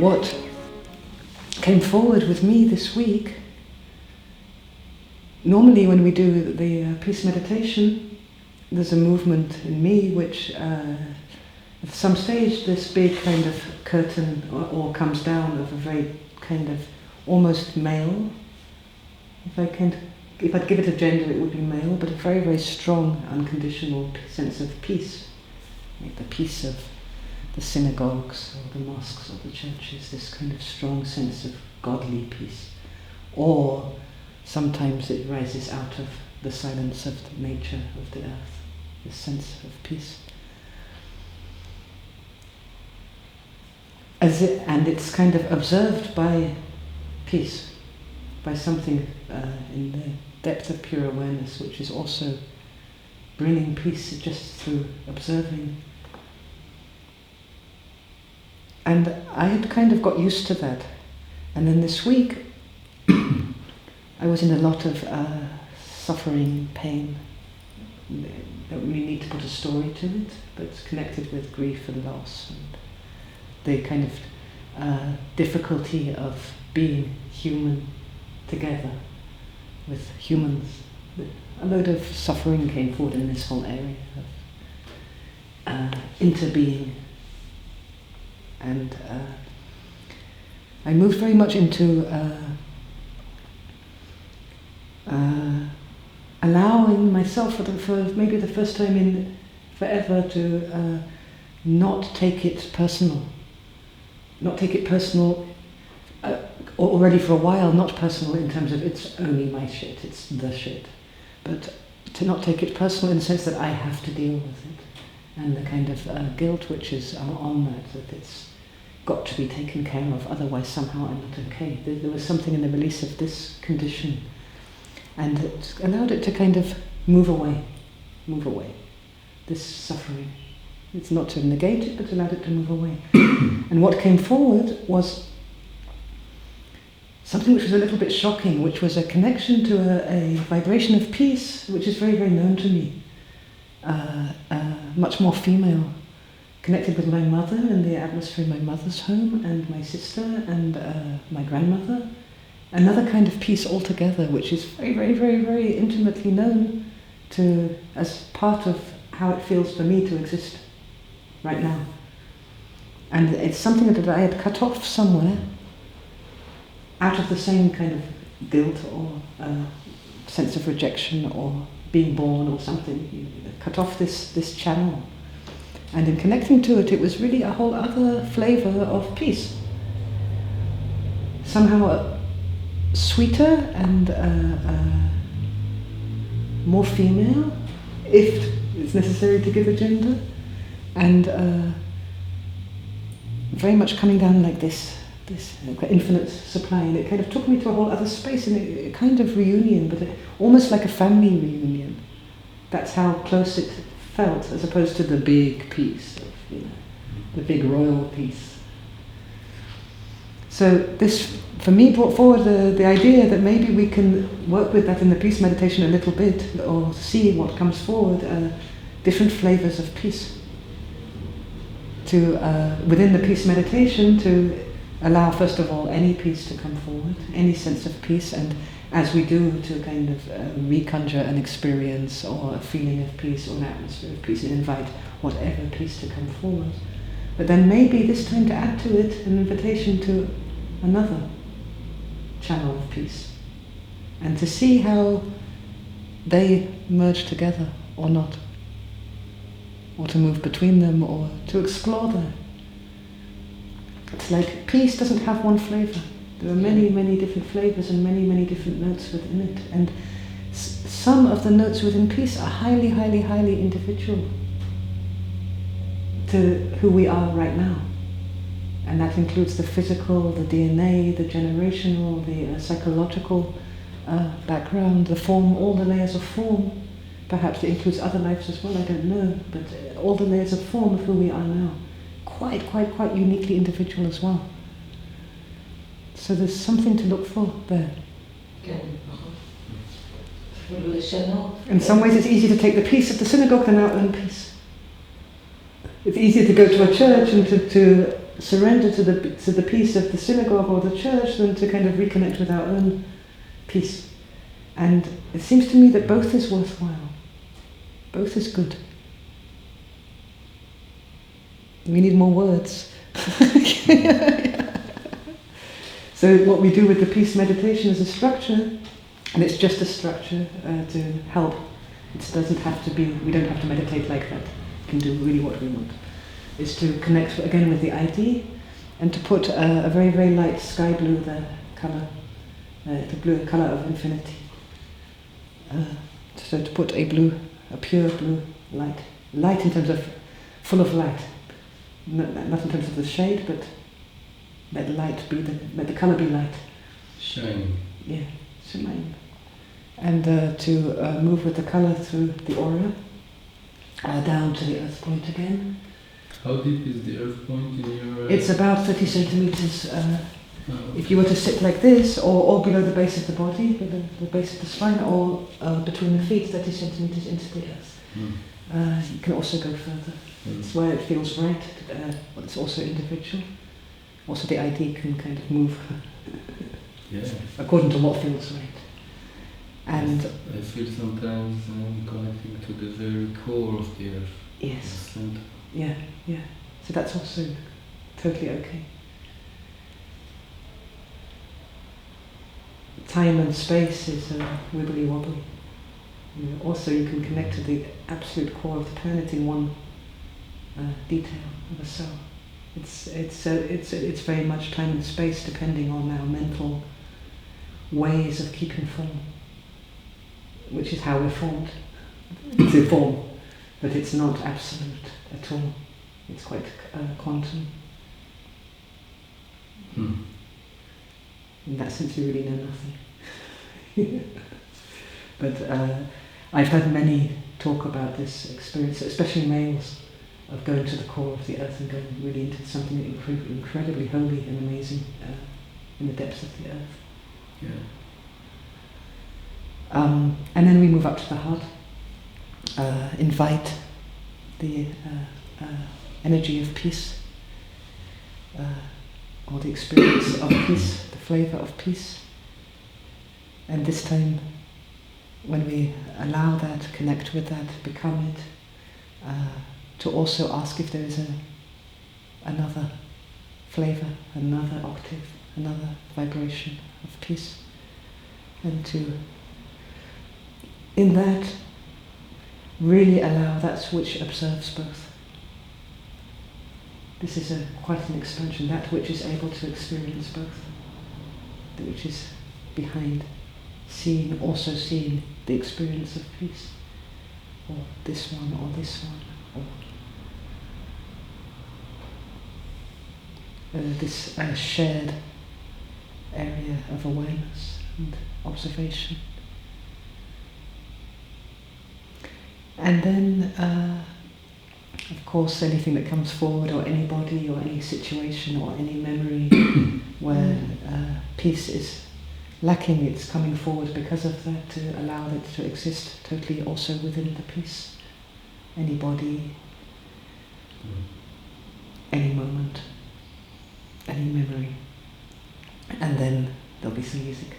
what came forward with me this week, normally when we do the peace meditation, there's a movement in me which at some stage this big kind of curtain or comes down of a very kind of almost male. If I'd give it a gender, it would be male, but a very, very strong, unconditional sense of peace. Like the peace of the synagogues or the mosques or the churches, this kind of strong sense of godly peace. Or sometimes it rises out of the silence of the nature of the earth, this sense of peace. And it's kind of observed by peace, by something in the depth of pure awareness, which is also bringing peace just through observing. And I had kind of got used to that. And then this week, I was in a lot of suffering, pain. Don't really need to put a story to it, but it's connected with grief and loss and the kind of difficulty of being human together with humans. A load of suffering came forward in this whole area of interbeing. And I moved very much into allowing myself for maybe the first time in forever to not take it personal. Not take it personal, already for a while, not personal in terms of it's only my shit, it's the shit. But to not take it personal in the sense that I have to deal with it. And the kind of guilt which is on that it's got to be taken care of, otherwise somehow I'm not okay. There was something in the release of this condition, and it allowed it to kind of move away, this suffering. It's not to negate it, but allowed it to move away. And what came forward was something which was a little bit shocking, which was a connection to a vibration of peace, which is very, very known to me. Much more female, connected with my mother and the atmosphere in my mother's home, and my sister and my grandmother. Another kind of peace altogether, which is very, very, very, very intimately known to as part of how it feels for me to exist right now. And it's something that I had cut off somewhere out of the same kind of guilt or sense of rejection or being born or something. You cut off this channel. And in connecting to it, it was really a whole other flavor of peace. Somehow sweeter and more female, if it's necessary to give a gender, and very much coming down like this infinite supply. And it kind of took me to a whole other space, and a kind of reunion, but almost like a family reunion. That's how close it felt, as opposed to the big peace, the big royal peace. So this, for me, brought forward the idea that maybe we can work with that in the peace meditation a little bit, or see what comes forward, different flavors of peace. To within the peace meditation, to allow first of all any peace to come forward, any sense of peace, and as we do, to kind of reconjure an experience or a feeling of peace or an atmosphere of peace, and invite whatever peace to come forward. But then maybe this time to add to it an invitation to another channel of peace, and to see how they merge together or not, or to move between them, or to explore that. It's like peace doesn't have one flavor. There are many, many different flavors and many, many different notes within it. And some of the notes within peace are highly, highly, highly individual to who we are right now. And that includes the physical, the DNA, the generational, the psychological background, the form, all the layers of form. Perhaps it includes other lives as well, I don't know. But all the layers of form of who we are now. Quite uniquely individual as well. So there's something to look for there. In some ways it's easier to take the peace of the synagogue than our own peace. It's easier to go to a church and to surrender to the peace of the synagogue or the church than to kind of reconnect with our own peace. And it seems to me that both is worthwhile. Both is good. We need more words. So what we do with the peace meditation is a structure, and it's just a structure to help. It doesn't have to be, we don't have to meditate like that. We can do really what we want. Is to connect again with the ID, and to put a very, very light sky blue, the color, the blue color of infinity. So to put a pure blue light. Light in terms of, full of light. Not in terms of the shade, but let the color be light. Shining. Yeah, shining. And to move with the color through the aura, down to the earth point again. How deep is the earth point in your... It's about 30 centimeters. If you were to sit like this, or below the base of the body, below the base of the spine, or between the feet, 30 centimeters into the earth. You can also go further. It's where it feels right, but it's also individual. Also the ID can kind of move according to what feels right. And I feel sometimes I'm connecting to the very core of the earth. Yes. The center. Yeah. So that's also totally okay. Time and space is wibbly wobbly. Also, you can connect to the absolute core of the planet in one detail of a cell. It's very much time and space depending on our mental ways of keeping form, which is how we're formed. It's a form, but it's not absolute at all. It's quite quantum. In that sense, you really know nothing. But I've had many talk about this experience, especially males, of going to the core of the earth and going really into something incredibly holy and amazing in the depths of the earth. Yeah. And then we move up to the heart, invite the energy of peace, or the experience of peace, the flavor of peace. And this time, when we allow that, connect with that, become it, to also ask if there is another flavor, another octave, another vibration of peace. And to, in that, really allow that which observes both. This is quite an expansion, that which is able to experience both, that which is behind, also seeing the experience of peace, or this one, or this one, or this shared area of awareness and observation. And then, of course, anything that comes forward, or anybody, or any situation, or any memory where peace is lacking, it's coming forward because of that, to allow it to exist totally also within the peace. Anybody, any moment, any memory. And then there'll be some music.